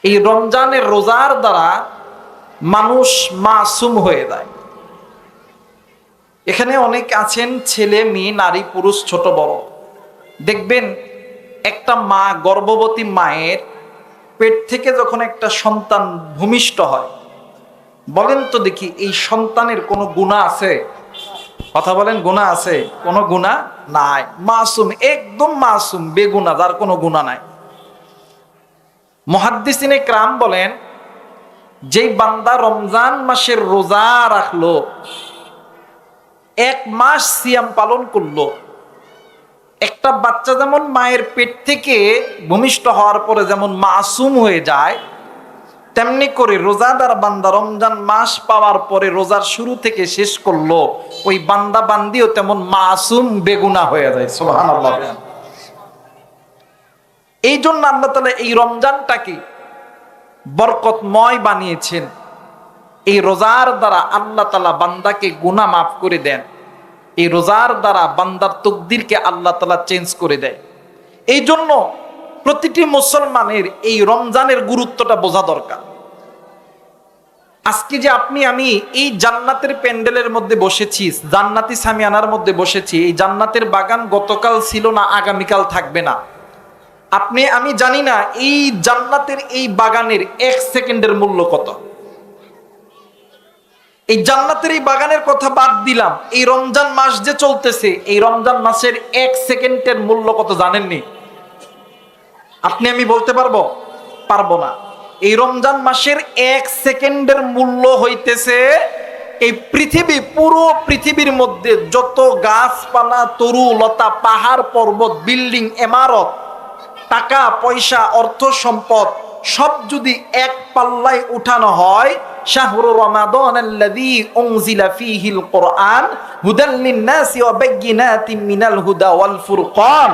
এই রমজানের রোজার দ্বারা মানুষ মাসুম হয়ে যায়। এখানে অনেক আছেন, ছেলে মেয়ে, নারী পুরুষ, ছোট বড়। দেখবেন একটা মা, গর্ভবতী মায়ের পেট থেকে যখন একটা সন্তান ভূমিষ্ঠ হয়, বলেন তো দেখি এই সন্তানের কোনো গুনাহ আছে? কথা বলেন, গুনাহ আছে? কোনো গুনাহ নাই, মাসুম, একদম মাসুম, বেগুনাহ, যার কোনো গুনাহ নাই। মুহাদ্দিসিনে কেরাম বলেন, যেই বান্দা রমজান মাসের রোজা রাখলো, এক মাস সিয়াম পালন করলো, একটা বাচ্চা যেমন মায়ের পেট থেকে ভূমিষ্ঠ হওয়ার পরে যেমন মাসুম হয়ে যায়, তেমনি করে রোজাদার বান্দা রমজান মাস পাওয়ার পরে রোজার শুরু থেকে শেষ করলো, ওই বান্দা বান্দিও তেমন মাসুম, বেগুনাহ হয়ে যায়। সুবহানাল্লাহ। এই জন্য আল্লাহ তাআলা এই রমজানটাকে বরকতময় বানিয়েছেন। এই রোজার দ্বারা আল্লাহ তাআলা বান্দাকে গুনাহ মাফ করে দেন। এই রোজার দ্বারা বান্দার তকদিরকে আল্লাহ তাআলা চেঞ্জ করে দেয়। এই জন্য প্রতিটি মুসলমানের এই রমজানের গুরুত্বটা বোঝা দরকার। আজকে যে আপনি আমি এই জান্নাতের প্যান্ডেলের মধ্যে বসেছি, জান্নাতি সামিয়ানার মধ্যে বসেছি, এই জান্নাতের বাগান গতকাল ছিল না, আগামীকাল থাকবে না। আপনি আমি জানি না এই জান্নাতের এই বাগানের এক সেকেন্ডের মূল্য কত। এই জান্নাতের এই বাগানের কথা বাদ দিলাম, এই রমজান মাস যে চলতেছে, এই রমজান মাসের এক সেকেন্ডের মূল্য কত জানেননি? আপনি আমি বলতে পারবো না। এই রমজান মাসের এক সেকেন্ডের মূল্য হইতেছে এই পৃথিবী, পুরো পৃথিবীর মধ্যে যত গাছপালা, তরু লতা, পাহাড় পর্বত, বিল্ডিং, ইমারত, টাকা পয়সা, অর্থ সম্পদ সব যদি এক পাল্লায় উঠানো হয়, শাহরু রমাদানাল্লাযী উনজিলা ফীহিল কুরআন হুদাল লিন-নাসি ওয়া বায়্যিনাতিন মিনাল হুদা ওয়াল ফুরকান,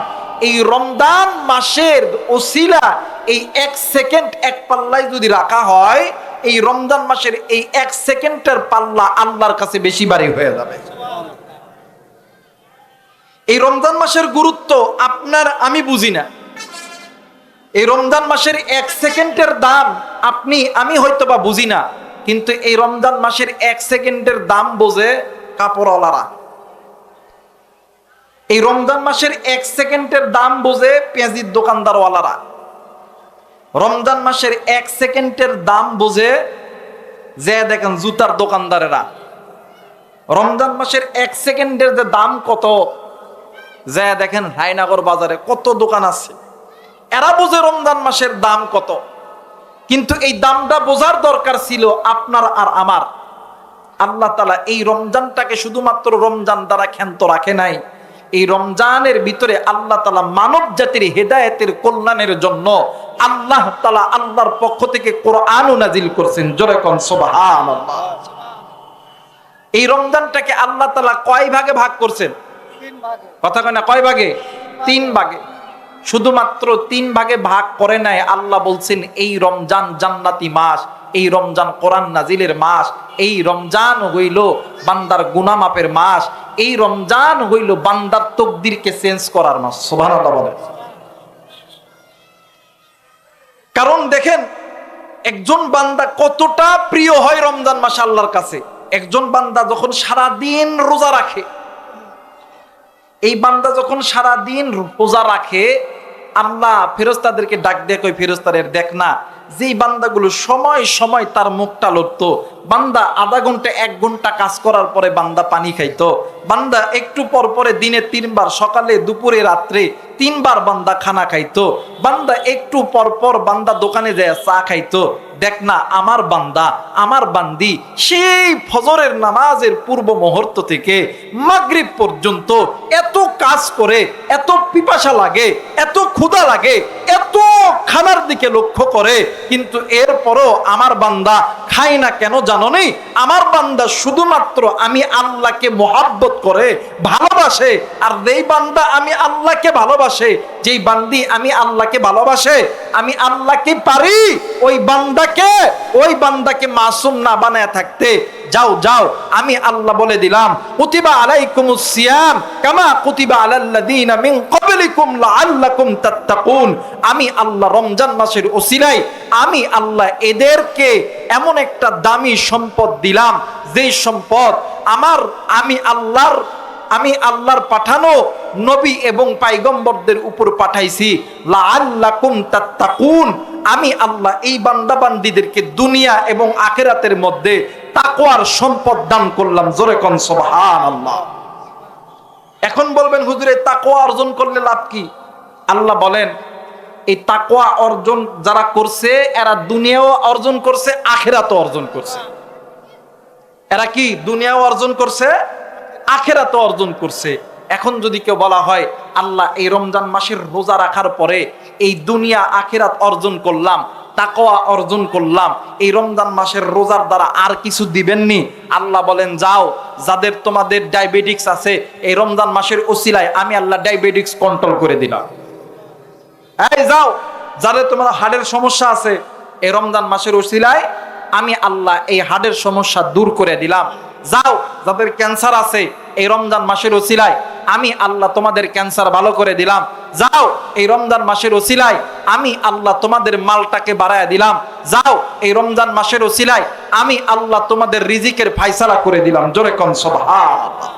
এই রমজান মাসের ওসিলা এই এক সেকেন্ড এক পাল্লায় যদি রাখা হয়, এই রমজান মাসের এই এক সেকেন্ডের পাল্লা আল্লাহর কাছে বেশি ভারী হয়ে যাবে। এই রমজান মাসের গুরুত্ব আপনার আমি বুঝি না। এই রমজান মাসের এক সেকেন্ডের দাম আপনি আমি হয়তো বা বুঝি না, কিন্তু এই রমজান মাসের এক সেকেন্ডের দাম বোঝে কাপড়ওয়ালারা। এই রমজান মাসের এক সেকেন্ডের দাম বোঝে পেঁয়াজির দোকানদারওয়ালারা। রমজান মাসের এক সেকেন্ডের দাম বোঝে যে দেখেন জুতার দোকানদারেরা। রমজান মাসের এক সেকেন্ডের যে দাম কত, যে দেখেন রায়নগর বাজারে কত দোকান আছে, এরা বোঝে রমজান মাসের দাম কত। কিন্তু এই দামটা বোঝার দরকার ছিল আপনার আর আমার। আল্লাহ তাআলা এই রমজানটাকে শুধুমাত্র রমজান দ্বারা ক্ষান্ত রাখে নাই, এই রমজানের ভিতরে আল্লাহ তাআলা মানব জাতির হেদায়েতের কল্যাণের জন্য আল্লাহ তাআলা আল্লাহর পক্ষ থেকে কোরআনও নাজিল করছেন। জোরে কোন সুবহানাল্লাহ। এই রমজানটাকে আল্লাহ তাআলা কয় ভাগে ভাগ করছেন? কথা কয় না, কয় ভাগে? 3 ভাগে। শুধুমাত্র 3 ভাগে ভাগ করে নাই, আল্লাহ বলছেন এই রমজান জান্নাতি মাস, এই রমজান কোরআন নাজিলের মাস, এই রমজান হইল বান্দার গুনাহ মাপের মাস, এই রমজান হইল বান্দার তকদিরকে চেঞ্জ করার মাস। সুবহানাল্লাহ বলেন। কারণ দেখেন একজন বান্দা কতটা প্রিয় হয় রমজান মাস আল্লাহর কাছে। একজন বান্দা যখন সারা দিন রোজা রাখে, এই বান্দা যখন সারা দিন রোজা রাখে, আল্লাহ ফেরেশতাদেরকে ডাক দিয়ে কই, ফেরেশতাদের দেখ না, যেই বান্দাগুলো সময় সময় তার মুখটা লড়তো, বান্দা আধা ঘন্টা 1 ঘন্টা কাজ করার পরে বান্দা পানি খাইতো, বান্দা একটু পর পরে দিনে 3 বার, সকালে দুপুরে রাত্রে 3 বার বান্দা খানা খাইতো, বান্দা একটু পর পর বান্দা দোকানে যায় চা খাইতো, দেখ না আমার বান্দা, আমার বান্দি সেই ফজরের নামাজের পূর্ব মুহূর্ত থেকে মাগরিব পর্যন্ত এত কাজ করে, এত পিপাসা লাগে, এত ক্ষুধা লাগে, এত খানার দিকে লক্ষ্য করে, কিন্তু এরপরও আমার বান্দা খায় না কেন জানো নি? আমার বান্দা শুধুমাত্র আমি আল্লাহকে মহব্বত করে ভালোবাসে। আর যেই বান্দা আমি আল্লাহকে ভালোবাসে, যেই বান্দি আমি আল্লাহকে ভালোবাসে, আমি আল্লাহকে পারি ওই বান্দাকে মাসুম না বানায় থাকতে। যাও যাও, আমি আল্লাহ বলে দিলাম কুতিবা আলাইকুমুস সিয়াম কামা কুতিবা আলাল্লাযীনা মিন ক্বাবলি ক্বাবলিকুম লাআল্লাকুম তাত্তাকুন, আমি আল্লাহ রমজান মাসের ওসিলায় আমি আল্লাহ এদেরকে এমন একটা দামি সম্পদ দিলাম, যেই সম্পদ আমি আল্লাহর পাঠানো নবী এবং পয়গম্বরদের উপর পাঠাইছি। লাআল্লাকুম তাত্তাকুন, আমি আল্লাহ এই বান্দা বান্দীদেরকে দুনিয়া এবং আখিরাতের মধ্যে তাকওয়ার সম্পদ দান করলাম। জোরে কোন সুবহানাল্লাহ। এখন বলবেন হুজুর এই তাকওয়া অর্জন করলে লাভ কি? আল্লাহ বলেন এই তাকওয়া অর্জন যারা করছে এরা দুনিয়াও অর্জন করছে, আখিরাতও অর্জন করছে। এরা কি দুনিয়াও অর্জন করছে, আখিরাতও অর্জন করছে। এখন যদি কেউ বলা হয় আল্লাহ এই রমজান মাসের রোজা রাখার পরে এই দুনিয়া আখিরাত অর্জন করলাম, তাকওয়া অর্জন করলাম, এই রমজান মাসের রোজার দ্বারা আর কিছু দিবেননি? আল্লাহ বলেন যাও, যাদের তোমাদের ডায়াবেটিক্স আছে এই রমজান মাসের ওসিলায় আমি আল্লাহ ডায়াবেটিক্স কন্ট্রোল করে দিলাম। এই যাও, যাদের তোমার হার্টের সমস্যা আছে এই রমজান মাসের ওসিলায় আমি আল্লাহ এই হার্টের সমস্যা দূর করে দিলাম। যাও, যাদের ক্যান্সার আছে এই রমজান মাসের ওসিলায় আমি আল্লাহ তোমাদের ক্যান্সার ভালো করে দিলাম। যাও, এই রমজান মাসের ওসিলায় আমি আল্লাহ তোমাদের মালটাকে বাড়ায় দিলাম। যাও, এই রমজান মাসের ওসিলায় আমি আল্লাহ তোমাদের রিজিকের ফায়সালা করে দিলাম। জোরে কোন সুবহানাল্লাহ।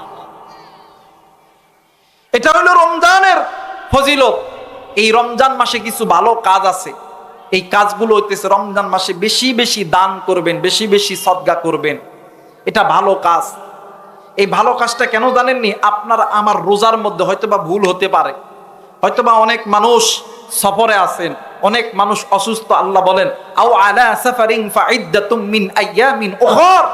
এটা হলো রমজানের ফজিলত। এই রমজান মাসে কিছু ভালো কাজ আছে, এই কাজগুলো হইতেছে রমজান মাসে বেশি বেশি দান করবেন, বেশি বেশি সদকা করবেন। এটা ভালো কাজ। এই ভালো কাজটা কেন জানেননি? আপনার আমার রোজার মধ্যে হয়তোবা ভুল হতে পারে, হয়তোবা অনেক মানুষ সফরে আছেন, অনেক মানুষ অসুস্থ। আল্লাহ বলেন আও আলা সাফারিন ফাইদ্দাতুম মিন আইয়ামিন উখর,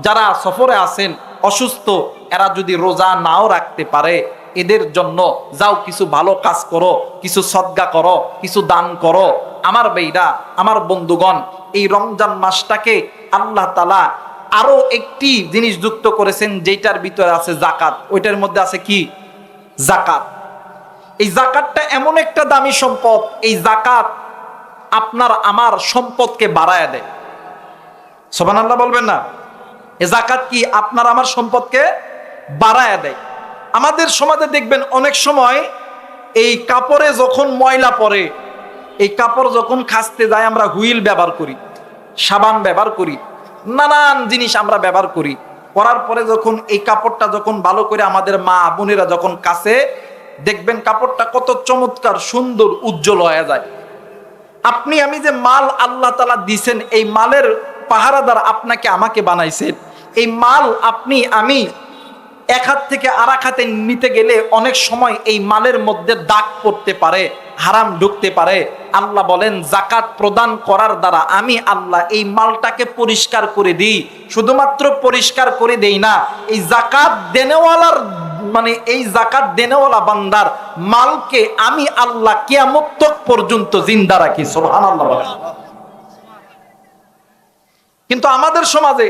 যারা সফরে আছেন অসুস্থ এরা যদি রোজা নাও রাখতে পারে এদের জন্য যাও কিছু ভালো কাজ করো, কিছু সদকা করো, কিছু দান করো। আমার ভাইরা, আমার বন্ধুগণ, এই রমজান মাসটাকে আল্লাহ তাআলা আরো একটি জিনিস যুক্ত করেছেন যেটার ভিতরে আছে যাকাত। ওইটার মধ্যে আছে কি? যাকাত। এই যাকাতটা এমন একটা দামি সম্পদ, এই যাকাত আপনার আমার সম্পদকে বাড়ায় দেয়। সুবহানাল্লাহ বলবেন না? এই যাকাত কি আপনার আমার সম্পদকে বাড়ায় দেয়। আমাদের সমাজে দেখবেন অনেক সময় এই কাপড়ে যখন ময়লা পড়ে, এই কাপড় যখন কাচতে যায় আমরা হুইল ব্যবহার করি, সাবান ব্যবহার করি, নানান জিনিস আমরা ব্যবহার করি। করার পরে যখন এই কাপড়টা যখন ভালো করে আমাদের মা বোনেরা যখন কাচে, দেখবেন কাপড়টা কত চমৎকার, সুন্দর, উজ্জ্বল হয়ে যায়। আপনি আমি যে মাল আল্লাহ তাআলা দিছেন, এই মালের পাহারাদার আপনাকে আমাকে বানাইছেন। এই মাল আপনি আমি এক হাত থেকে আর এক হাতে নিতে গেলে অনেক সময় এই মালের মধ্যে দাগ পড়তে পারে, হারাম ঢুকতে পারে। আল্লাহ বলেন যাকাত প্রদান করার দ্বারা আমি আল্লাহ এই মালটাকে পরিষ্কার করে দিই। শুধুমাত্র পরিষ্কার করে দেই না, এই যাকাত দেনেওয়ালার এই যাকাত দেনেওয়ালা বান্দার মালকে আমি আল্লাহ কিয়ামত তক পর্যন্ত জিন্দা রাখি। সুবহানাল্লাহ বলেন। কিন্তু আমাদের সমাজে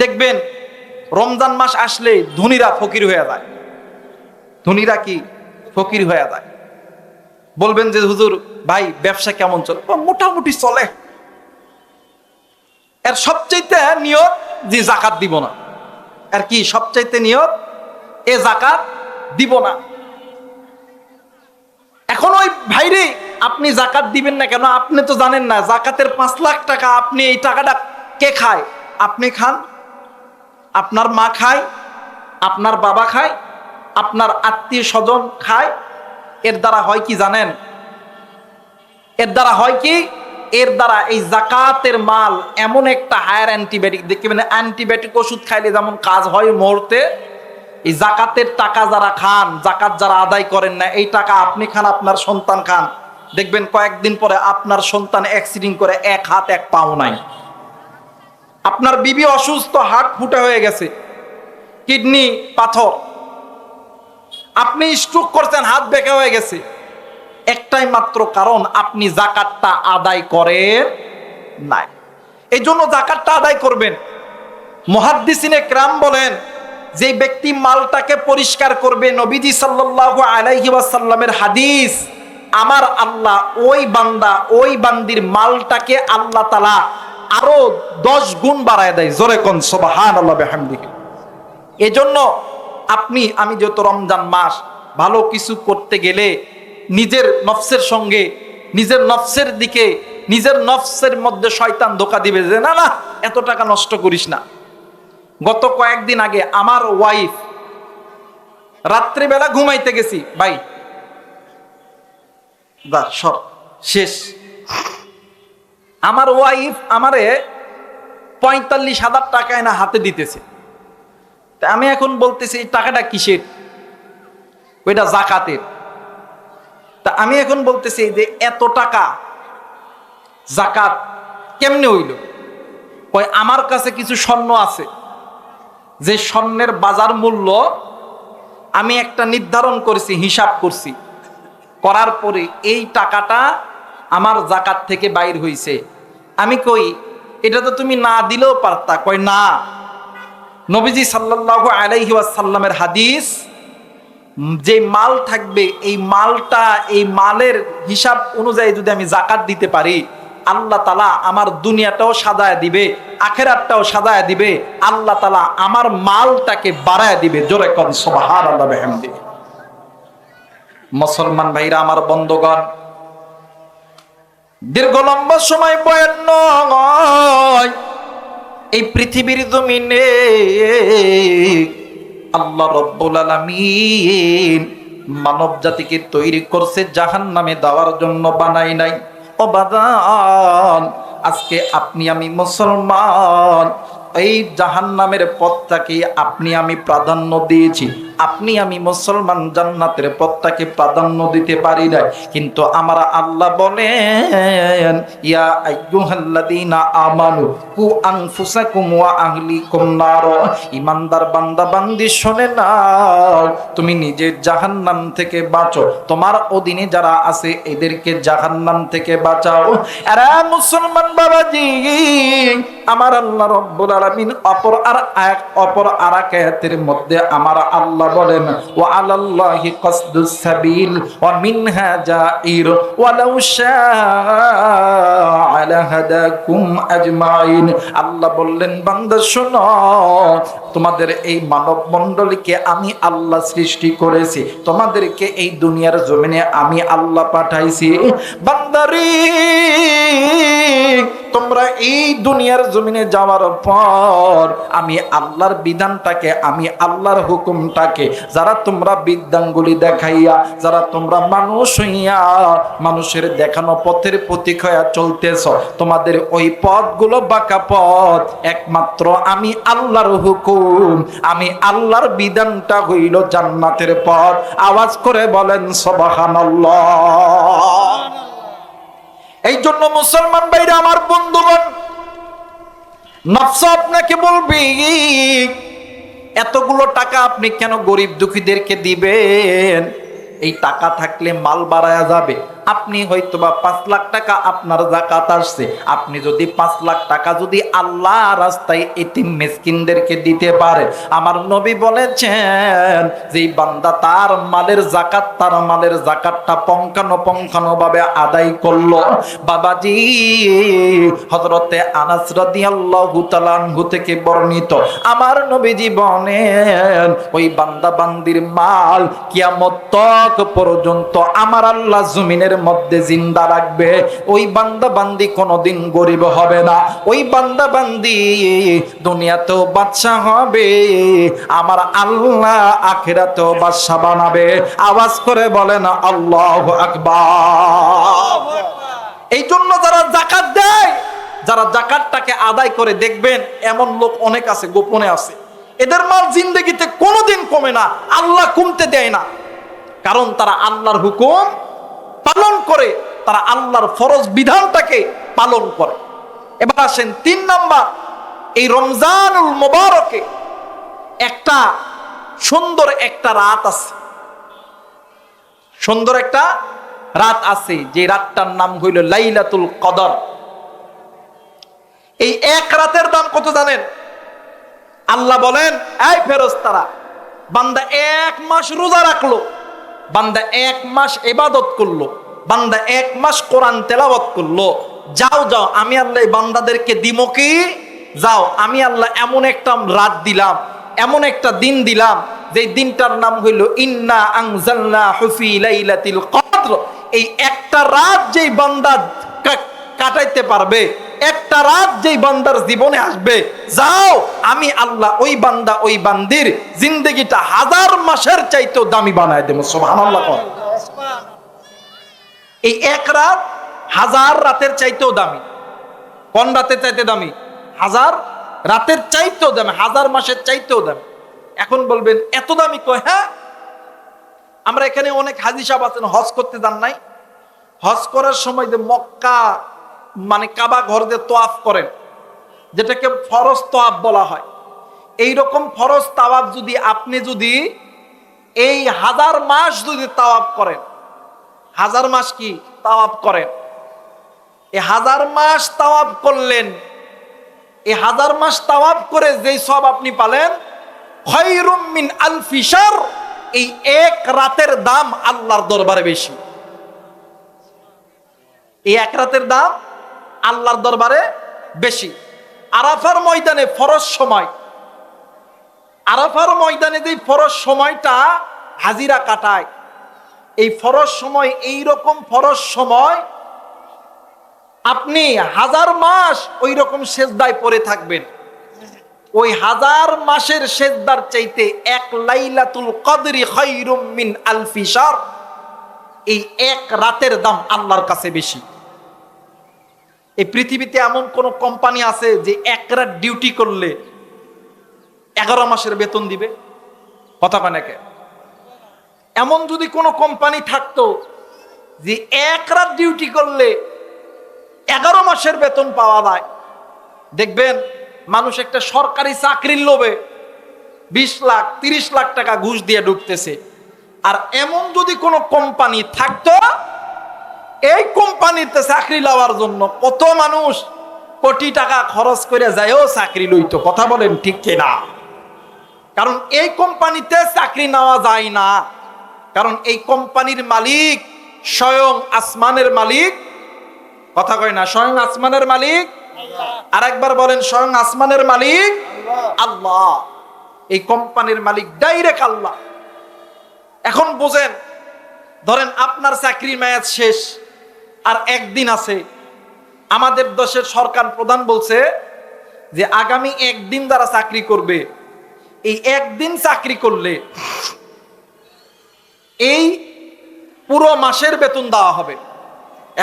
দেখবেন রমজান মাস আসলে ধনীরা ফকির হয়ে যায়। ধনীরা কি ফকির হয়ে যায়। বলবেন যে হুজুর ভাই ব্যবসা কেমন চলে? মোটামুটি চলে। এর সবচাইতে নিয়ত যে যাকাত দিব না। আর কি সবচাইতে নিয়ত? এ যাকাত দিব না। এখন ওই ভাইরে আপনি যাকাত দিবেন না কেন? আপনি তো জানেন না যাকাতের 5 লাখ টাকা আপনি এই টাকাটা কে খায়? আপনি খান, আপনার মা খায়, আপনার বাবা খায়, আপনার আত্মীয় স্বজন খায়। এর দ্বারা হয় কি জানেন? এর দ্বারা হয় কি? এর দ্বারা এই যাকাতের মাল এমন একটা হায়ার অ্যান্টিবায়োটিক, দেখবেন অ্যান্টিবায়োটিক ওষুধ খাইলে যেমন কাজ হয় মুহূর্তে, এই যাকাতের টাকা যারা খান, যাকাত যারা আদায় করেন না, এই টাকা আপনি খান, আপনার সন্তান খান, দেখবেন কয়েকদিন পরে আপনার সন্তান অ্যাক্সিডেন্ট করে এক হাত এক পাও নাই। আপনার বিবি অসুস্থ, হার্ট ফুটা হয়ে গেছে, কিডনি পাথর, আপনি স্ট্রোক করছেন, হাত বেঁকা হয়ে গেছে। একটাই মাত্র কারণ, আপনি যাকাতটা আদায় করেন নাই। এই জন্য যাকাতটা আদায় করবেন। মুহাদ্দিসিনে কেরাম বলেন যে ব্যক্তি মালটাকে পরিষ্কার করবে, নবীজি সাল্লাল্লাহু আলাইহি ওয়াসাল্লামের হাদিস, আমার আল্লাহ ওই বান্দা ওই বান্দির মালটাকে আল্লাহ তাআলা আরো 10 গুণ বাড়ায় দেয়। জোরে কোন সুবহানাল্লাহ বিহামদিহি। এজন্য আপনি আমি যেহেতু রমজান মাস, ভালো কিছু করতে গেলে নিজের নফসের সঙ্গে, নিজের নফসের দিকে, নিজের নফসের মধ্যে শয়তান ধোঁকা দিবে যে না না এত টাকা নষ্ট করিস না। গত কয়েকদিন আগে আমার ওয়াইফ, রাত্রিবেলা ঘুমাইতে গেছি, ভাই সব শেষ, আমার ওয়াইফ আমারে 45,000 টাকা এনে হাতে দিতেছে। তা আমি এখন বলতেছি এই টাকাটা কিসের? ওইটা জাকাতের। তা আমি এখন বলতেছি যে এত টাকা জাকাত কেমনে হইল? কয় আমার কাছে কিছু স্বর্ণ আছে, যে স্বর্ণের বাজার মূল্য আমি একটা নির্ধারণ করেছি, হিসাব করছি, করার পরে এই টাকাটা আমার জাকাত থেকে বাইর হইছে। আমি কই এটা তো তুমি না দিলেও পারতা। কয় না, নবীজি সাল্লাল্লাহু আলাইহি ওয়াসাল্লামের হাদিস, যে মাল থাকবে এই মালটা, এই মালের হিসাব অনুযায়ী যদি আমি জাকাত দিতে পারি, আল্লাহ তাআলা আমার দুনিয়াটাও সাজায় দিবে, আখিরাতটাও সাজায় দিবে, আল্লাহ তাআলা আমার মালটাকে বাড়ায় দিবে। জোরে কোন সুবহানাল্লাহ বিহামদিহি। মুসলমান ভাইরা আমার, বন্ধুগণ, দীর্ঘ লম্বা সময় বয়ান নয়, এই পৃথিবীর জমিনে আল্লাহ রাব্বুল আলামিন মানব জাতিকে তৈরি করছে জাহান্নামে দেওয়ার জন্য, বানাই নাই। ও বাদান, আজকে আপনি আমি মুসলমান, এই জাহান্নামের পথটাকে আপনি আমি প্রাধান্য দিয়েছি। আপনি আমি মুসলমান জান্নাতের পথটাকে প্রাধান্য দিতে পারি না। কিন্তু আমরা আল্লাহ বলেন, ইয়া আইয়ুহাল্লাযীনা আমানু কু আনফুসাকুম ওয়া আহলিকুম নার। ঈমানদার বান্দা বান্দি শুনে নাও, তুমি নিজে জাহান্নাম থেকে বাঁচো, তোমার অধীনে যারা আছে এদেরকে জাহান্নাম থেকে বাঁচাও। আরে মুসলমান বাবাজি, আমার আল্লাহ রাব্বুল আলামিন অপর আর এক আয়াতের মধ্যে আমার আল্লাহ বলেন, ওয়া আলাল্লাহি কাসদুস সাবিল ওয়া মিনহা জাইর ওয়ালাউ শাআ লাহাদাকুম আজমাইন। আল্লাহ বললেন, বান্দা শোনো, তোমাদের এই মানব মণ্ডলীকে আমি আল্লাহ সৃষ্টি করেছি, তোমাদেরকে এই দুনিয়ার জমিনে আমি আল্লাহ পাঠাইছি। বান্দারে, তোমরা এই দুনিয়ার জমিনে যাওয়ার পর আমি আল্লাহর বিধানটাকে, আমি আল্লাহর হুকুমটাকে, যারা তোমরা বিদ্যাঙ্গুলি দেখাইয়া, যারা তোমরা মানুষ হইয়া মানুষের দেখানো পথের প্রতীক হইয়া চলতেছ, তোমাদের ওই পথগুলো বাঁকা পথ, একমাত্র আমি আল্লাহর হুকুম, আমি আল্লাহর বিধানটা হইল জান্নাতের পথ। আওয়াজ করে বলেন সুবহানাল্লাহ। এই জন্য মুসলমান ভাইরা আমার, বন্ধুগণ, নফস আপনাকে বলবি এতগুলো টাকা আপনি কেন গরিব দুঃখীদেরকে দিবেন? এই টাকা থাকলে মাল বাড়ায়া যাবে। আপনি হয়তোবা 5 লাখ টাকা আপনার যাকাত আসছে, আপনি যদি 5 লাখ টাকা যদি আল্লাহ রাস্তায় এতিম মিসকিনদেরকে দিতে পারে, আমার নবী বলেছেন যে বান্দা তার মালের যাকাতটা পঙ্খানো ভাবে আদায় করলো। বাবাজি, হযরতে আনাস রাদিয়াল্লাহু তাআলা আনহু থেকে বর্ণিত, আমার নবীজি বলেন, ওই বান্দা বান্দির মাল কিয়ামত পর্যন্ত আমার আল্লাহ জমিনের মধ্যে জিন্দা রাখবে। ওই বান্দা বান্দি কোনোদিন গরিব হবে না, ওই বান্দা বান্দি দুনিয়াতেও বাদশা হবে, আমার আল্লাহ আখিরাতেও বাদশা বানাবে। আওয়াজ করে বলেন আল্লাহু আকবার। এই জন্য যারা যাকাত দেয়, যারা যাকাতটাকে আদায় করে, দেখবেন এমন লোক অনেক আছে, গোপনে আছে, এদের মাল জিন্দেগিতে কোনোদিন কমে না, আল্লাহ কমতে দেয় না, কারণ তারা আল্লাহর হুকুম পালন করে, তারা আল্লাহর ফরজ বিধানটাকে পালন করে। এবার আসেন 3 নাম্বার, এই রমজানুল মুবারকে একটা সুন্দর একটা রাত আছে, সুন্দর একটা রাত আছে, যে রাতটার নাম হইল লাইলাতুল কদর। এই এক রাতের দাম কত জানেন? আল্লাহ বলেন, এই ফেরেশতারা, বান্দা 1 মাস রোজা রাখলো, বান্দা 1 মাস ইবাদত করলো, বান্দা 1 মাস কোরআন তেলাওয়াত করলো, যাও যাও আমি আল্লাহ এই বান্দাদেরকে দিমো কি? যাও, আমি আল্লাহ এমন একটা রাত দিলাম, এমন একটা দিন দিলাম যে দিনটার নাম হইল ইন্না আনজালনাহু ফি লাইলাতিল কদর। এই একটা রাত যেই বান্দা কাটাইতে পারবে, একটা রাত যেই বান্দার জীবনে আসবে, যাও আমি আল্লাহ ওই বান্দা ওই বান্দির জিন্দেগিটা 1000 মাসের চাইতেও দামি বানায় দেব। সুবহানাল্লাহ। এই এক রাত 1000 রাতের চাইতেও দামি। কোন রাতের চাইতে দামি? 1000 রাতের চাইতেও দামি, 1000 মাসের চাইতেও দামি। এখন বলবেন এত দামি কয়? হ্যাঁ, আমরা এখানে অনেক হাজী সাহেব আছেন, হজ করতে যান নাই? হজ করার সময় যে মক্কা মানে কাবা ঘর যে তোয়াফ করেন, যেটাকে ফরজ তোয়াফ বলা হয়, এই রকম ফরজ তাওয়াফ যদি আপনি যদি এই 1000 মাস যদি তাওয়াফ করেন, 1000 মাস কি তাওয়াফ করেন, এই 1000 মাস তাওয়াফ করলেন, এই 1000 মাস তাওয়াফ করে যেই সব আপনি পালেন, খায়রুম মিন আলফি শার, এই এক রাতের দাম আল্লাহর দরবারে বেশি। এই এক রাতের দাম আল্লাহর দরবারে বেশি। আরাফার ময়দানে ফরজ সময়, আরাফার ময়দানে যে ফরজ সময়টা হাজিরা কাটায়, এই ফরজ সময়, এই রকম ফরজ সময় আপনি 1000 মাস ওই রকম সেজদায় পড়ে থাকবেন। ওই 1000 মাসের সেজদার চাইতে এক লাইলাতুল কদরি খায়রুম মিন আলফি শার, এই এক রাতের দাম আল্লাহর কাছে বেশি। এই পৃথিবীতে এমন কোন কোম্পানি আছে যে এক রাত ডিউটি করলে 11 মাসের বেতন দিবে? কথা কয় নাকি? এমন যদি কোনো কোম্পানি থাকতো যে এক রাত ডিউটি করলে 11 মাসের বেতন পাওয়া যায়, দেখবেন মানুষ একটা সরকারি চাকরির লোভে 20 লাখ 30 লাখ টাকা ঘুষ দিয়ে ঢুকতেছে। আর এমন যদি কোনো কোম্পানি থাকতো, এই কোম্পানিতে চাকরি লওয়ার জন্য কত মানুষ কোটি টাকা খরচ করে যায়ও চাকরি লইতো। কথা বলেন ঠিক কিনা? কারণ এই কোম্পানিতে চাকরি নেওয়া যায় না, কারণ এই কোম্পানির মালিক স্বয়ং আসমানের মালিক। কথা কয় না? স্বয়ং আসমানের মালিক। আর একবার বলেন, স্বয়ং আসমানের মালিক আল্লাহ। এই কোম্পানির মালিক ডাইরেক্ট আল্লাহ। এখন বুঝেন, ধরেন আপনার চাকরির মেয়াদ শেষ, আর একদিন আছে। আমাদের দেশের সরকার প্রধান বলছে যে আগামী একদিন যারা চাকরি করবে, এই একদিন চাকরি করলে এই পুরো মাসের বেতন দেওয়া হবে।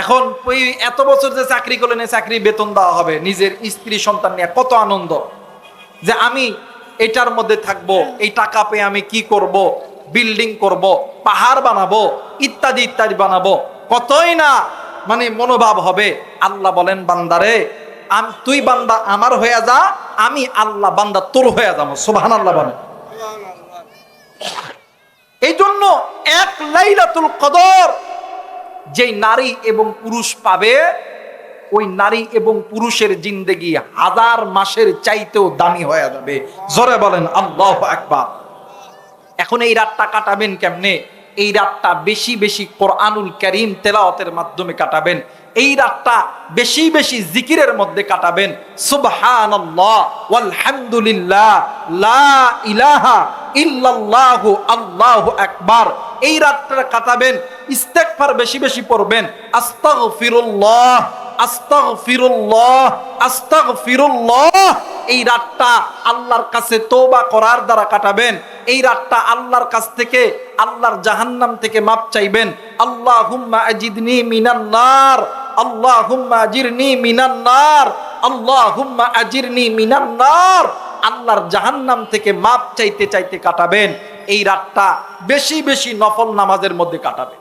এখন ওই এত বছর যে চাকরি করলেন, এই চাকরি বেতন দেওয়া হবে। নিজের স্ত্রী সন্তান নিয়ে কত আনন্দ যে আমি এটার মধ্যে থাকবো, এই টাকা পেয়ে আমি কি করব, বিল্ডিং করব, পাহাড় বানাবো, ইত্যাদি ইত্যাদি বানাবো, কতই না মানে মনোভাব হবে। আল্লাহ বলেন, বান্দারে তুই বান্দা আমার হয়ে যা, আমি আল্লাহ বান্দা তোর হয়ে যাবো। সুবহানাল্লাহ বলেন। এই জন্য এক লাইলাতুল কদর যেই নারী এবং পুরুষ পাবে, ওই নারী এবং পুরুষের জিন্দেগি 1000 মাসের চাইতেও দামি হয়ে যাবে। জোরে বলেন আল্লাহু আকবার। এখন এই রাতটা কাটাবেন কেমনে? এই রাতটা বেশি বেশি কোরআনুল কারীম তেলাওয়াতের মাধ্যমে কাটাবেন। এই রাতটা বেশি বেশি জিকিরের মধ্যে কাটাবেন। সুবহানাল্লাহ ওয়ালহামদুলিল্লাহ লা ইলাহা ইল্লাল্লাহু আল্লাহু আকবার। এই রাতটা কাটাবেন, ইস্তেগফার বেশি বেশি পড়বেন। আস্তাগফিরুল্লাহ আস্তাগফিরুল্লাহ আস্তাগফিরুল্লাহ। এই রাতটা আল্লাহর কাছে তওবা করার দ্বারা কাটাবেন। এই রাতটা আল্লাহর কাছ থেকে, আল্লাহর জাহান্নাম থেকে মাপ চাইবেন। আল্লাহুম্মা আজিদনি মিনান নার, আল্লাহুম্মা আজিরনি মিনান নার, আল্লাহুম্মা আজিরনি মিনান নার। আল্লাহর জাহান্নাম থেকে মাপ চাইতে চাইতে কাটাবেন। এই রাতটা বেশি বেশি নফল নামাজের মধ্যে কাটাবেন।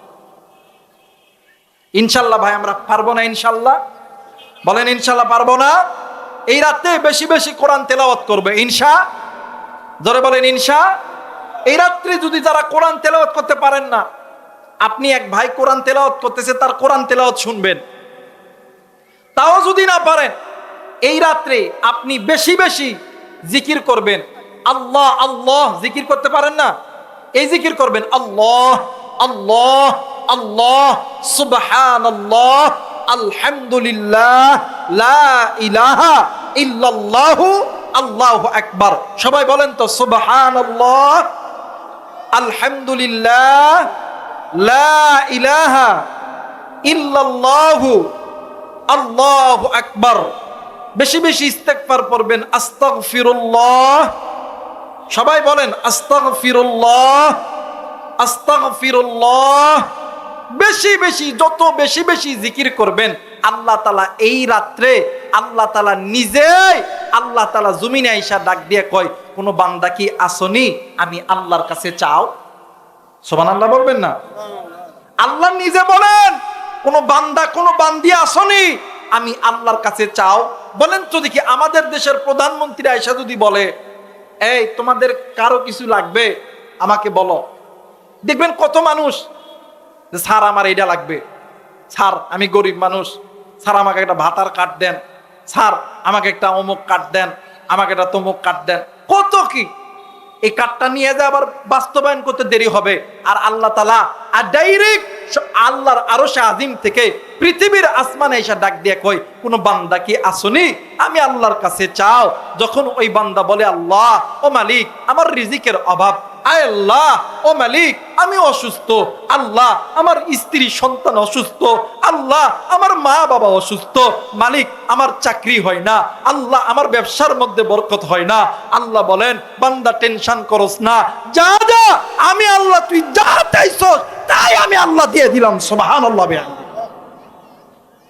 ইনশাল্লাহ ভাই, আমরা পারবো না? ইনশাল্লাহ বলেন, ইনশাল্লাহ পারবো না? এই রাতে বেশি বেশি কোরআন তেলাওয়াত করবে ইনশা। ধরে বলেন ইনশা। এই রাত্রে যদি যারা কোরআন তেলাওয়াত করতে পারেন না, আপনি এক ভাই কোরআন তেলাওয়াত করতেছে, তার কোরআন তেলাওয়াত শুনবেন। তাও যদি না পারেন, এই রাত্রে আপনি বেশি বেশি জিকির করবেন। আল্লাহ আল্লাহ জিকির করতে পারেন না, এই জিকির করবেন। আল্লাহ আল্লাহ আল্লাহ সুবহানাল্লাহ আলহামদুলিল্লাহ লা ইলাহা ইল্লাল্লাহু আল্লাহু আকবার। সবাই বলেন তো সুবহানাল্লাহ, আলহামদুলিল্লাহ, লা ইলাহা ইল্লাল্লাহু, আল্লাহু আকবার। বেশি বেশি ইস্তেগফার পড়বেন, আস্তাগফিরুল্লাহ। সবাই বলেন আস্তাগফিরুল্লাহ, আস্তাগফিরুল্লাহ। বেশি বেশি, যত বেশি বেশি জিকির করবেন, আল্লাহ তাআলা এই রাত্রে আল্লাহ তাআলা নিজেই আল্লাহ তাআলা জমিনে আইসা ডাক দিয়ে কয়, কোন বান্দা কি আসনি, আমি আল্লাহর কাছে চাও। সুবহানাল্লাহ বলবেন না? আল্লাহ নিজে বলেন, কোন বান্দা কোন বান্দি আসনি, আমি আল্লাহর কাছে চাও। বলেন তো দেখি, আমাদের দেশের প্রধানমন্ত্রী আইসা যদি বলে, এই তোমাদের কারো কিছু লাগবে আমাকে বলো, দেখবেন কত মানুষ, স্যার আমার এটা লাগবে, স্যার আমি গরিব মানুষ, স্যার আমাকে একটা ভাতার কার্ড দেন, স্যার আমাকে একটা অমুক কার্ড দেন, আমাকে একটা তমুক কার্ড দেন, কত কি। এই কার্ডটা নিয়ে যায় আবার বাস্তবায়ন করতে দেরি হবে, আর আল্লাহ তাআলা আর ডাইরেক্ট আল্লাহর আরশে আজিম থেকে পৃথিবীর আসমানে এসে ডাক দিয়ে কই, কোন বান্দা কি আসনি, আমি আল্লাহর কাছে চাও। যখন ওই বান্দা বলে, আল্লাহ ও মালিক আমার রিজিকের অভাব, আয় আল্লাহ ও মালিক আমি অসুস্থ, আল্লাহ আমার স্ত্রী সন্তান অসুস্থ, আল্লাহ আমার মা বাবা অসুস্থ, মালিক আমার চাকরি হয় না, আল্লাহ আমার ব্যবসার মধ্যে বরকত হয় না, আল্লাহ বলেন বান্দা টেনশন করস না, যা যা আমি আল্লাহ তুই যা চাইছস তাই আমি আল্লাহ দিয়ে দিলাম। সুবহানাল্লাহ।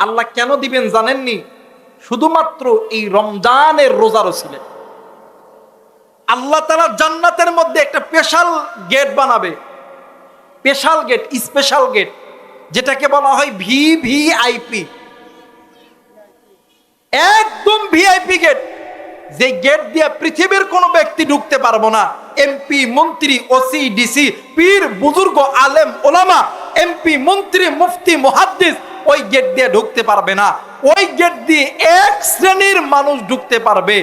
আল্লাহ কেন দিবেন জানেননি? শুধুমাত্র এই রমজানের রোজার ওসিলে আল্লাহ তাআলা জান্নাতের মধ্যে একটা স্পেশাল গেট বানাবে, স্পেশাল গেট, স্পেশাল গেট, যেটাকে বলা হয় ভিভিআইপি, একদম ভিআইপি গেট। যে গেট দিয়ে পৃথিবীর কোনো ব্যক্তি ঢুকতে পারবো না। এমপি, মন্ত্রী, ওসি, ডিসি, পীর, বুজুর্গ, আলেম, ওলামা, এমপি, মন্ত্রী, মুফতি, মুহাদ্দিস ওই গেট দিয়ে ঢুকতে পারবে না। ওই গেট দিয়ে এক শ্রেণীর মানুষ ঢুকতে পারবে,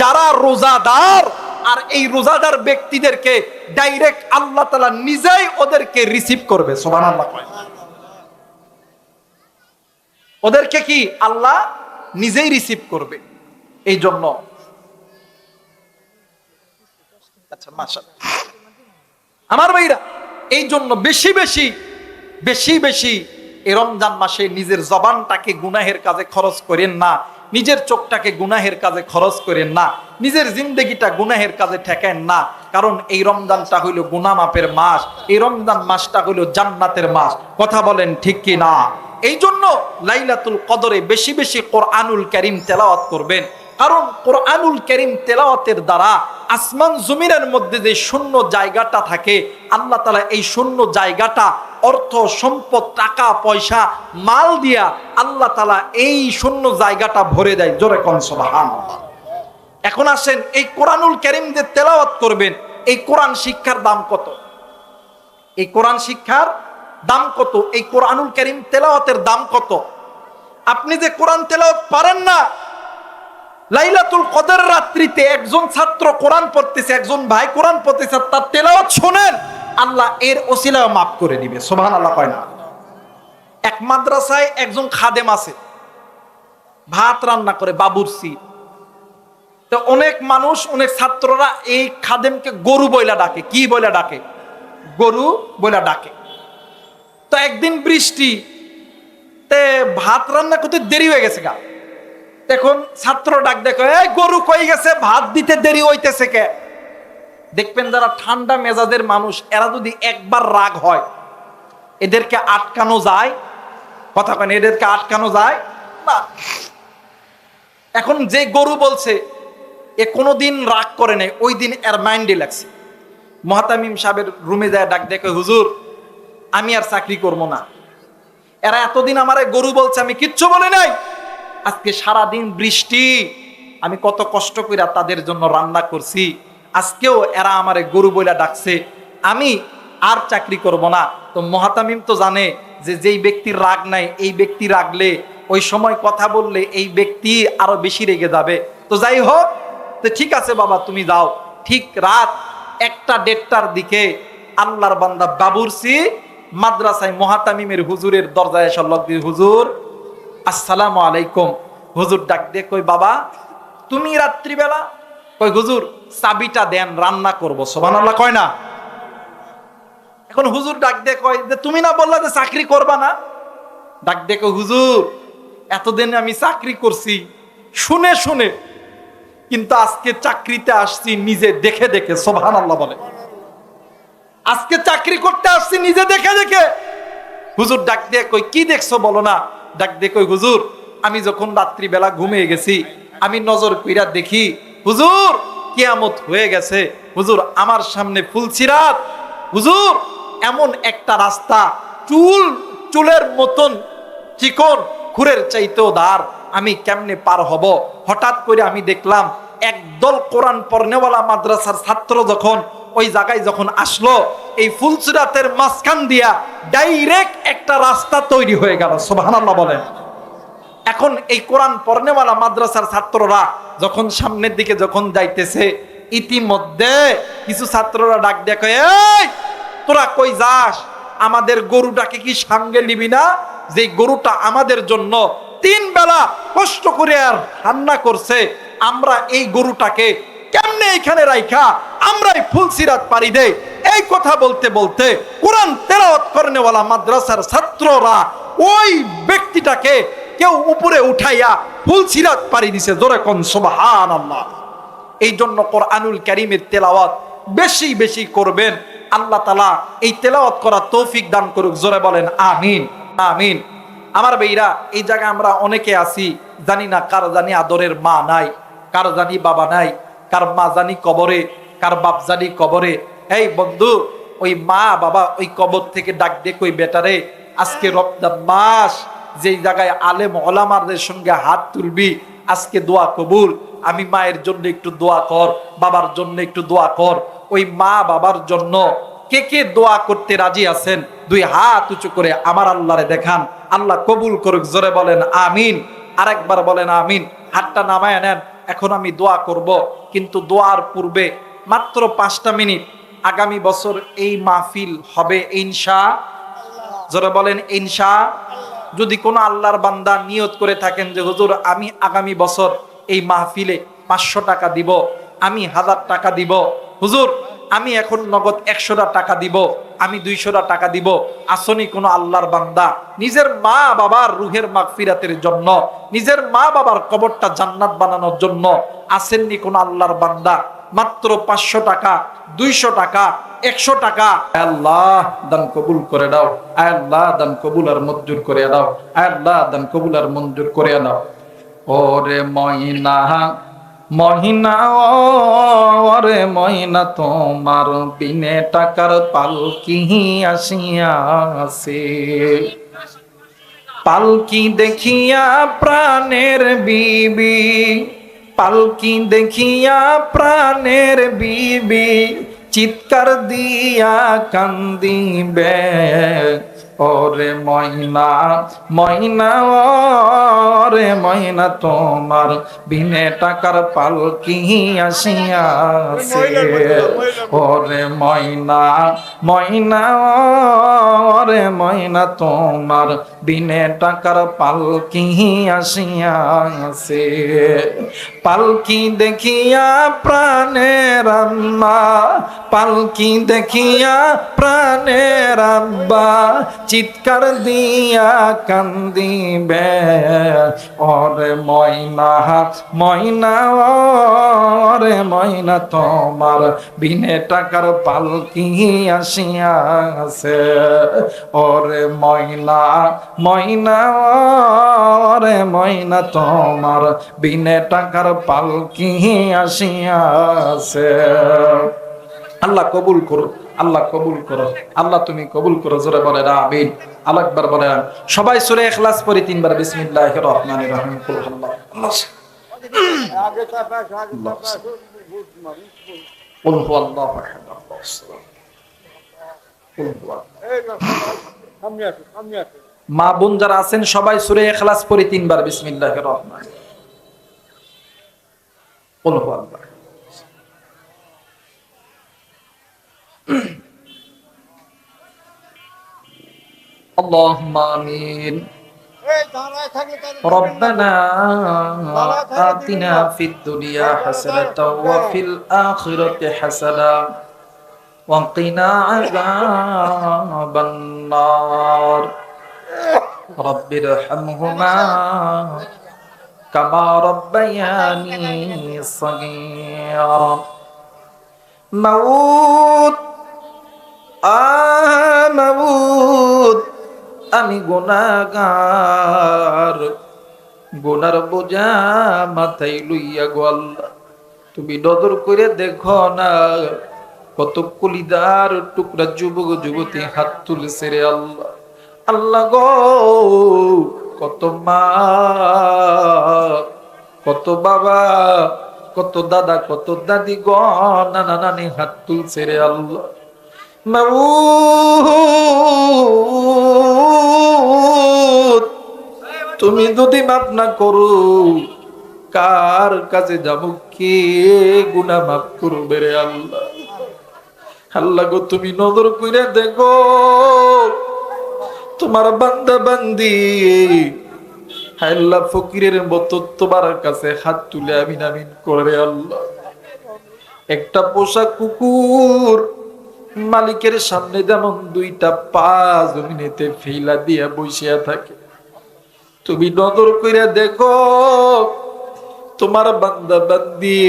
যারা রোজাদার। আর এই রোজাদার ব্যক্তিদেরকে ডাইরেক্ট আল্লাহ তাআলা নিজেই ওদেরকে রিসিভ করবে। সুবহানাল্লাহ। ওদেরকে কি আল্লাহ নিজেই রিসিভ করবে। এই জন্য আচ্ছা মাশাআল্লাহ আমার ভাইরা, এই জন্য বেশি বেশি বেশি বেশি এই রমজান মাসে নিজের জবানটাকে গুনাহের কাজে খরচ করেন না, নিজের চোখটাকে গুনাহের কাজে খরচ করেন না, নিজের জিন্দেগিটা গুনাহের কাজে ঠেকেন না। কারণ এই রমজানটা হইল গুনাহ মাপের মাস, এই রমজান মাসটা হইল জান্নাতের মাস। কথা বলেন ঠিক কি না? এই জন্য লাইলাতুল কদরে বেশি বেশি কোরআনুল কারীম তেলাওয়াত করবেন। কারণ কোরআনুল কারীম তেলাওয়াতের দ্বারা আসমান জমিনের মধ্যে যে শূন্য জায়গাটা থাকে, আল্লাহ তাআলা এই শূন্য জায়গাটা অর্থ, সম্পদ, টাকা পয়সা, মাল দিয়া আল্লাহ তাআলা এই শূন্য জায়গাটা ভরে দেয়। জোরে কোন সুবহানাল্লাহ। এখন আসেন, এই কোরআনুল কারীম যে তেলাওয়াত করবেন, এই কোরআন শিক্ষার দাম কত? এই কোরআন শিক্ষার দাম কত? এই কোরআনুল কারীম তেলাওয়াতের দাম কত? আপনি যে কোরআন তেলাওয়াত পারেন না, লাইলাতুল কদর রাত্রিতে একজন ছাত্র কোরআন পড়তেছে, একজন ভাই কোরআন পড়তেছে, তার তেলাওয়াত শুনেন, আল্লাহ এর ওসিলায় মাফ করে দিবে। সুবহানাল্লাহ কয় না? এক মাদ্রাসায় একজন খাদেম আছে, ভাত রান্না করে, বাবুর্চি। তো অনেক মানুষ, অনেক ছাত্ররা এই খাদেমকে গরু বইলা ডাকে। কি বইলা ডাকে? গরু বইলা ডাকে। তো একদিন বৃষ্টি, তে ভাত রান্না করতে দেরি হয়ে গেছে গা। এখন ছাত্র ডাক দেখো, এই গরু কই গেছে, ভাত দিতে দেরি হইতেছে কে? দেখবেন যারা ঠান্ডা মেজাজের মানুষ, এরা যদি একবার রাগ হয়, এদেরকে আটকানো যায়? কথা কেন? এদেরকে আটকানো যায় না। এখন যে গরু বলছে, এ কোনোদিন রাগ করে নাই, ওই দিন এর মাইন্ডে লাগছে। মুহতামিম সাহেবের রুমে যায়, ডাক দেখে, হুজুর আমি আর চাকরি করবো না, এরা এতদিন আমারে গরু বলছে, আমি কিচ্ছু বলে নাই, আজকে সারাদিন বৃষ্টি, আমি কত কষ্ট করে তাদের জন্য রান্না করছি, আজকেও এরা আমারে গরু বইলা ডাকছে, আমি আর চাকরি করব না। তো মুহতামিম তো জানে যে যেই ব্যক্তির রাগ নাই, এই ব্যক্তি রাগলে, ওই সময় কথা বললে এই ব্যক্তি আরো বেশি রেগে যাবে। তো যাই হোক, তো ঠিক আছে বাবা তুমি যাও। ঠিক রাত 1টা-1:30টার দিকে আল্লাহর বান্দা বাবুর্চি মাদ্রাসায় মুহতামিমের হুজুরের দরজায় এসে লক দিয়ে, হুজুর আসসালামু আলাইকুম। হুজুর ডাক দিয়ে কই, বাবা তুমি রাত্রিবেলা কই হুজুর চাবিটা দেন, রান্না করব। সুবহানাল্লাহ কয় না? এখন হুজুর ডাক দিয়ে কয় যে তুমি না বললা যে চাকরি করবা না? ডাক দিয়ে কয় হুজুর এতদিন আমি চাকরি করছি শুনে শুনে, কিন্তু আজকে চাকরিতে আসছি নিজে দেখে দেখে। সুবহানাল্লাহ বলে। আজকে চাকরি করতে আসছি নিজে দেখে দেখে। হুজুর ডাক দিয়ে কই কি দেখছো বলো না? ডাক দিয়ে কই হুজুর আমি যখন রাত্রিবেলা ঘুমিয়ে গেছি আমি নজর কইরা দেখি হুজুর কিয়ামত হয়ে গেছে। হুজুর আমার সামনে ফুলসিরাত, হুজুর এমন একটা রাস্তা চুলের মতন চিকন, খুরের চাইতেও ধার, আমি কেমনে পার হব? হঠাৎ করে আমি দেখলাম একদল কোরআন পড়নেওয়ালা মাদ্রাসার ছাত্র যখন ওই জায়গায় যখন আসলো, এই ফুলসিরাতের মাঝখান দিয়া ডাইরেক্ট একটা রাস্তা তৈরি হয়ে গেল। সুবহানাল্লাহ বলেন। এখন এই কোরআন পড়নেওয়ালা মাদ্রাসার ছাত্ররা যখন সামনের দিকে যখন যাইতেছে, ইতিমধ্যে কিছু ছাত্ররা ডাক দিয়ে কয় এই তোরা কই যাস? আমাদের গরুটাকে কি সঙ্গে নিবি না? যে গরুটা আমাদের জন্য 3 বেলা কষ্ট করে আর রান্না করছে, আমরা এই গরুটাকে কেমনে এখানে রাইখা আমরাই ফুলসিরাত পারি দেই। এই কথা বলতে বলতে কোরআন তেলাওয়াত করেনেওয়ালা মাদ্রাসার ছাত্ররা ওই ব্যক্তিটাকে কেউ উপরে উঠাইয়া ফুলসিরাত পারি দিছে। জোরে কোন সুবহানাল্লাহ। এই জন্য কোরআনুল কারীমের তেলাওয়াত বেশি বেশি করবেন। আল্লাহ তাআলা এই তেলাওয়াত করার তৌফিক দান করুক। জোরে বলেন আমিন আমিন। আমার ভাইরা, এই জায়গায় আমরা অনেকে আছি জানি না, কার জানি আদরের মা নাই, কার জানি বাবা নাই, কার মা জানি কবরে, কার বাপ জানি কবরে। এই বন্ধু, ওই মা বাবা ওই কবর থেকে ডাক দিয়ে কই বেটারে আজকে রমজান মাস, যেই জায়গায় আলেম ওলামাদের সঙ্গে হাত তুলবি, আজকে দোয়া কবুল। আমি মায়ের জন্য একটু দোয়া কর, বাবার জন্য একটু দোয়া কর। ওই মা বাবার জন্য কে কে দোয়া করতে রাজি আছেন? 2 হাত উঁচু করে আমার আল্লাহরে দেখান। আল্লাহ কবুল করুক। জোরে বলেন আমিন। আরেকবার বলেন আমিন। হাতটা নামায় নেন। এখন আমি দোয়া করব, কিন্তু দোয়ার পূর্বে মাত্র 5টা মিনিট। আগামী বছর এই মাহফিল হবে ইনশাআল্লাহ। জোরে বলেন ইনশাআল্লাহ। যদি কোনো আল্লাহর বান্দা নিয়ত করে থাকেন যে হুজুর আমি আগামী বছর এই মাহফিলে 500 টাকা দিব, আমি 1000 টাকা দিব, হুজুর আমি এখন নগদ 100 টাকা দিব, আমি 200 টাকা দিব, আসনি কোনো আল্লাহর বান্দা নিজের মা বাবার রুহের মাগফিরাতের জন্য, নিজের মা বাবার কবরটা জান্নাত বানানোর জন্য আসেননি কোনো আল্লাহর বান্দা? মাত্র 500 টাকা, 200 টাকা, 100 টাকা। আল্লাহ দান কবুল করে দাও, আল্লাহ দান কবুল আর মঞ্জুর করে দাও, আল্লাহ দান কবুল আর মঞ্জুর করে দাও। ওরে ময়না মহিনা, ওরে ময়না তোমার বিনে টাকার পালকি আসিয়াছে। পালকি দেখিয়া প্রাণের বিবি, পালকি দেখিয়া প্রাণের বিবি চিৎকার দিয়া কান্দিবে। ওরে ময়না ময়না, ওরে ময়না তোমার বিনে টাকার পালকি আসিয়াছে। ওরে ময়না ময়না, ওরে ময়না তোমার বিনে টাকার পালকি আসিয়াছে। পালকি দেখিয়া প্রাণের আম্মা, পালকি দেখিয়া প্রাণের আব্বা চিৎকার দিয়া কান্দিবে। ওরে ময়না ময়না, ওরে ময়না তোমার বিনে টাকার পালকি আসিয়াছে। ওরে ময়না ময়না, ওরে ময়না তোমার বিনে টাকার পালকি আসিয়াছে। আল্লাহ কবুল করো, আল্লাহ কবুল করো, আল্লাহ তুমি কবুল করো। জোরে বলেন আমিন। আল্লাহ একবার বলেন সবাই সূরা ইখলাস পড়ি 3 বার। বিসমিল্লাহির রহমানির রহিম। কুল হুয়াল্লাহু আহাদ। মা বোন যারা আছেন সবাই সূরা ইখলাস পড়ি 3 বার। বিসমিল্লাহির রহমান। কুল হুয়াল্লাহ। আল্লাহুম্মা আমিন। ربنا آتنا في الدنيا حسنة وفي الآخرة حسنة وقنا عذاب النار رب ارحمهما كما ربياني صغيرا موت মাবুদ আমি গুনাহগার গুনার বোঝা মাথায় লইয়া গো আল্লাহ তুমি নজর করে দেখো না কত কলিদার টুকরা যুবক যুবতী হাত তুলছে রে আল্লাহ আল্লাহ গো কত মা কত বাবা কত দাদা কত দাদি গো নানা নানি হাত তুলছে রে আল্লাহ মাবুদ তুমি যদি মাফ না করো কার কাছে যাব কে গুনাহ মাফ করবে রে আল্লাহ আল্লাহ গো তুমি নজর কইরা দেখো তোমার বান্দা বান্দি আল্লাহ ফকিরের মতো তোমার কাছে হাত তুলে আমিন আমিন করে আল্লাহ একটা পোষা কুকুর মালিকের সামনে যেমন দুইটা পা জমিনেতে ফেলা দিয়া বসিয়া থাকে তুমি নজর কইরা দেখো তোমার বান্দা বান্দি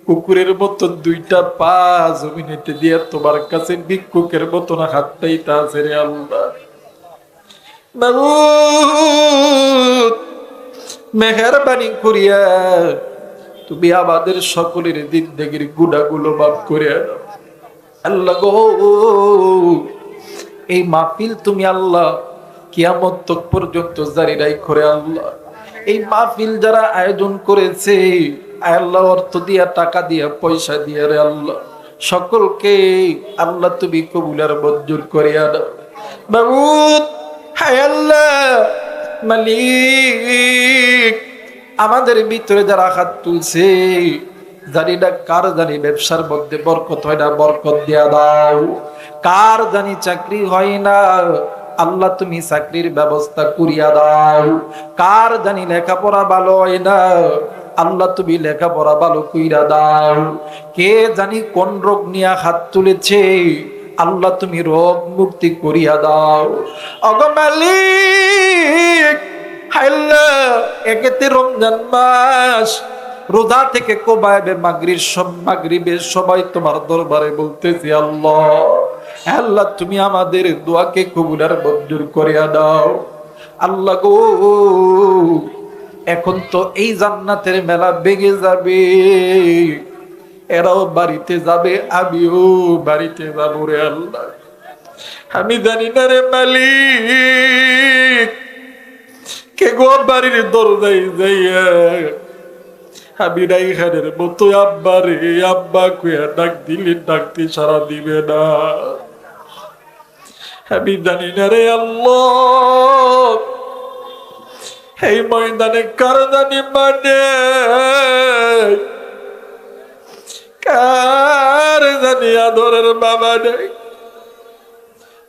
কুকুরের মতো দুইটা পা জমিনেতে দিয়া তোমার কাছে ভিক্ষুকের মতো না হাত পাইতা আছে রে আল্লাহ মাবুদ মেহেরবানি করিয়া তুমি আমাদের সকলের জিন্দেগির গুনাহগুলো মাফ করে দাও আল্লাহ গো এই মাহফিল তুমি আল্লাহ কিয়ামত তক পর্যন্ত জারি রাখো রে আল্লাহ এই মাহফিল যারা আয়োজন করেছে আল্লাহ অর্থ দিয়া টাকা দিয়া পয়সা দিয়া রে আল্লাহ সকলকে আল্লাহ তুমি কবুল আর মঞ্জুর করিয়া দাও মাবুদ হায় আল্লাহ মালিক আমাদের ভিতরে যারা হাত তুলছে জানি না কার জানি ব্যবসার মধ্যে বরকত হয় না বরকত দিয়া দাও কার জানি চাকরি হয় না আল্লাহ তুমি চাকরির ব্যবস্থা করিয়া দাও কার জানি লেখাপড়া ভালো হয় না আল্লাহ তুমি লেখাপড়া ভালো কইরা দাও কে জানি কোন রোগ নিয়ে হাত তুলেছে আল্লাহ তুমি রোগ মুক্তি করিয়া দাও ওগো মালিক আল্লাহ একেতে রমজান মাস রোজা থেকে কোবাইবে মাগরিবের সবাই তোমার দরবারে বলতেছি আল্লাহ আল্লাহ তুমি আমাদের দোয়াকে কবুল আর মঞ্জুর করিয়া দাও আল্লাহ গো এখন তো এই জান্নাতের মেলা বেগে যাবে এরাও বাড়িতে যাবে আমিও বাড়িতে যাবো রে আল্লাহ আমি জানি না রে মালিক কে গো বাড়ির দরজায় যাইয়া আমি রাইখানের মতো আব্বা রে আব্বা কইয়া ডাক দিলে ডাকতে সারা দিবে না আমি জানি না রে আল্লাহ এই ময়দানে কার জানি মানে কার জানি আদরের বাবা নেই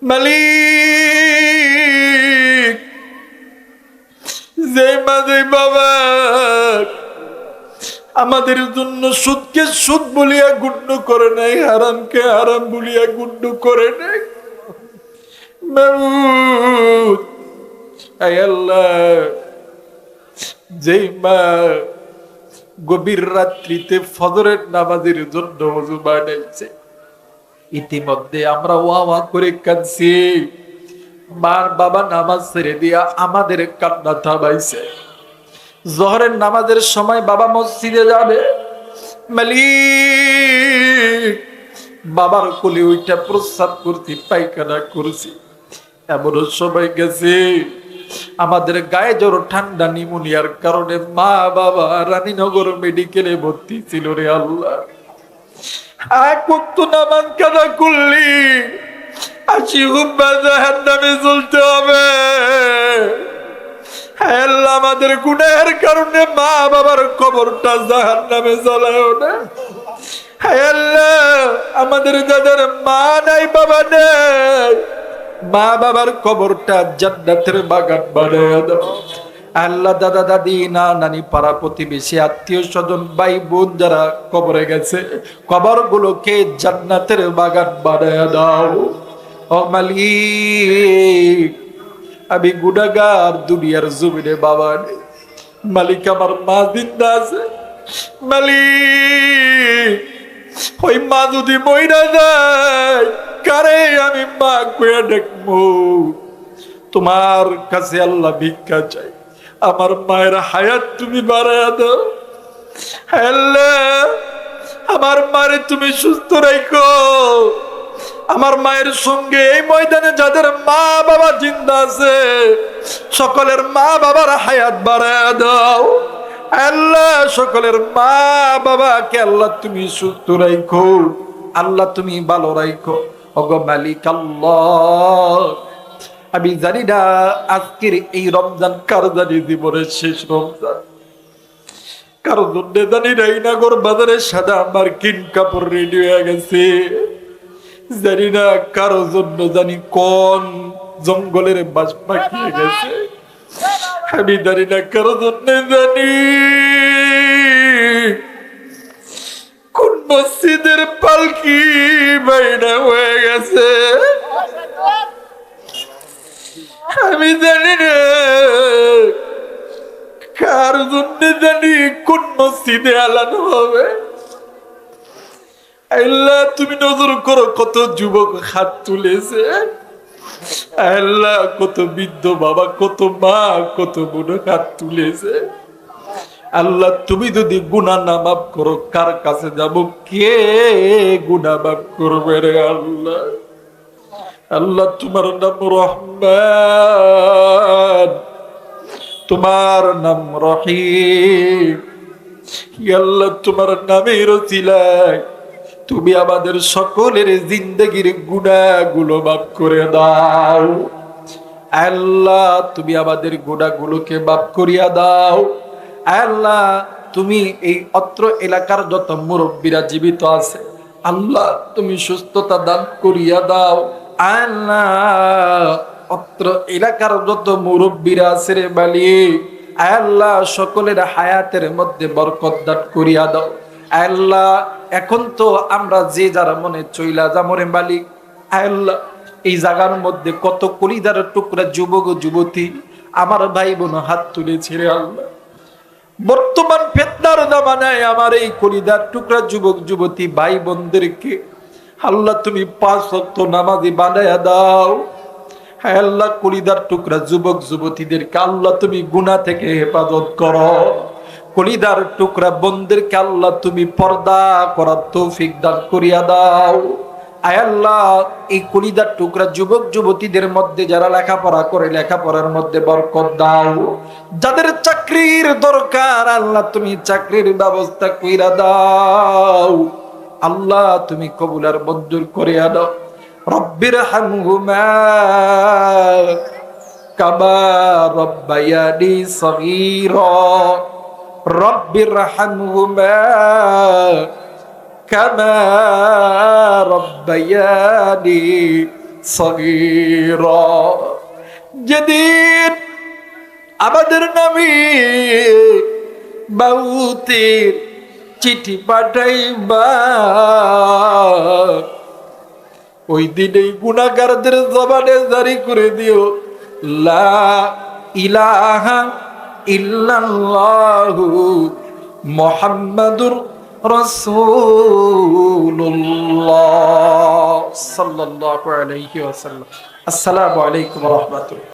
মালিক যে মাঝে বাবা আমাদের জন্য সুদকে সুদ বলিয়া গুণ্য করে নাই হারামকে হারাম বলিয়া গুণ্য করে নাই মাবুদ আয় আল্লাহ যেই মা গভীর রাত্রিতে ফজরের নামাজের জন্য ওযু বানাইছে ইতিমধ্যে আমরা ওয়া ওয়া করে কাঁদছি মার বাবা নামাজ ছেড়ে দিয়া আমাদের কান্না থামাইছে জোহরের নামাজের সময় বাবা মসজিদে যাবে মালিক বাবার কোলে ওইটা প্রস্রাব করতে পায়খানা করছি এমন সময় গেছে আমাদের গায়ে জ্বর ঠান্ডা নিউমোনিয়ার কারণে মা বাবা রানীনগর মেডিকেলে ভর্তি ছিল রে আল্লাহ এক ওয়াক্ত নামাজ কাজা করলি আশি হুব্বা জাহান্নামে চলতে হবে আল্লাহ আমাদের গুনাহের কারণে মা বাবার কবরটা জাহান্নামে জ্বলায়ও না আল্লাহ আমাদের যাদের মা নাই বাবা নাই মা বাবার কবরটা জান্নাতের বাগান বানায়া দাও। আল্লাহ দাদা দাদি না নানি পাড়া প্রতিবেশী আত্মীয় স্বজন ভাই বোন যারা কবরে গেছে কবর গুলোকে জান্নাতের বাগান বানায়া দাও। ও মালিক আমি গুনাহগার দুনিয়ার জমিনে বাবা নেই। মালিক আমার মা জিন্দা আছে। মালিক ওই মা যদি মইরা যায় কারে আমি মা কইয়া ডাকবো? তোমার কাছে আল্লাহ ভিক্ষা চাই, আমার মায়ের হায়াত তুমি বাড়ায়া দাও। আল্লাহ আমার মারে তুমি সুস্থ রাখো। আমার মায়ের সঙ্গে এই ময়দানে যাদের মা বাবা জিন্দা আছে সকলের মা বাবার হায়াত বাড়ায়া দাও। আল্লাহ সকলের মা বাবাকে আল্লাহ তুমি সুস্থ রাখো, আল্লাহ তুমি ভালো রাখো। ওগো মালিক আল্লাহ আমি জানি না আজকের এই রমজান কার জানি জীবনের শেষ রমজান, কারো জন্য জানি না এই নাগর বাজারে সাদা মার্কিন কাপড় রেডি হয়ে গেছে, জানি না কারো জন্য জানি কোন জঙ্গলের বাস পাকিয়ে গেছে, আমি জানি না কারো জন্য জানি কোন মসজিদের পালকি বাইনা হয়ে গেছে, আমি জানি না কার জন্য জানি কোন মসজিদে আলান হবে। আল্লাহ তুমি নজর করো কত যুবক হাত তুলেছে, আল্লাহ কত বৃদ্ধ বাবা কত মা কত বোন হাত তুলেছে। আল্লাহ তুমি যদি গুনাহ না মাফ করো কার কাছে যাব, কে গুনাহ মাফ করবে রে আল্লাহ? আল্লাহ তোমার নাম রহমান, তোমার নাম রহিম, আল্লাহ তোমার নামের ওসিলায় তুমি আমাদের সকলের জিন্দেগির গুনাহগুলো মাফ করে দাও। আল্লাহ তুমি আমাদের গুনাহগুলোকে মাফ করিয়া দাও। আল্লাহ তুমি এই অত্র এলাকার যত মুরব্বীরা জীবিত আছে আল্লাহ তুমি সুস্থতা দান করিয়া দাও। আল্লাহ অত্র এলাকার যত মুরব্বীরা আছে রে মালিক আল্লাহ সকলের হায়াতের মধ্যে বরকত দান করিয়া দাও। আল্লাহ এখন তো আমরা যে যার মনে চইলা যামরে মালিক আল্লাহ এই জায়গার মধ্যে কত কলিজার টুকরা যুবক ও যুবতী আমার ভাই বোন হাত তুলেছে রে আল্লাহ। বর্তমান ফিতনার জামানায় আমার এই কলিজার টুকরা যুবক যুবতী ভাই বোনদেরকে আল্লাহ তুমি 5 ওয়াক্ত নামাজি বানায়া দাও। আল্লাহ কলিজার টুকরা যুবক যুবতীদেরকে আল্লাহ তুমি গুনাহ থেকে হেফাজত করো। কলিদার টুকরা বোনদেরকে আল্লাহ তুমি পর্দা করার তৌফিক দান করিয়া দাও। আয় আল্লাহ এই কলিদার টুকরা যুবক যুবতীদের মধ্যে যারা লেখাপড়া করে লেখাপড়ার মধ্যে বরকত দাও। যাদের চাকরির দরকার আল্লাহ তুমি চাকরির ব্যবস্থা কইরা দাও। আল্লাহ তুমি কবুল আর মঞ্জুর করিয়া দাও। রব্বির হামহুমা কামা রব্বায়ানি সগীরা রব্বির হামহুমা কামা রব্বায়ানি সগীরা। যেদিন আমাদের নবী মাউতের চিঠি পাঠাইবা ওই দিনেই গুনাহগারদের জবানে জারি করে দিও লা ইলাহা ইল্লাল্লাহু মুহাম্মাদুর রাসূলুল্লাহ সাল্লাল্লাহু আলাইহি ওয়াসাল্লাম। আসসালামু আলাইকুম ওয়া রাহমাতুল্লাহ।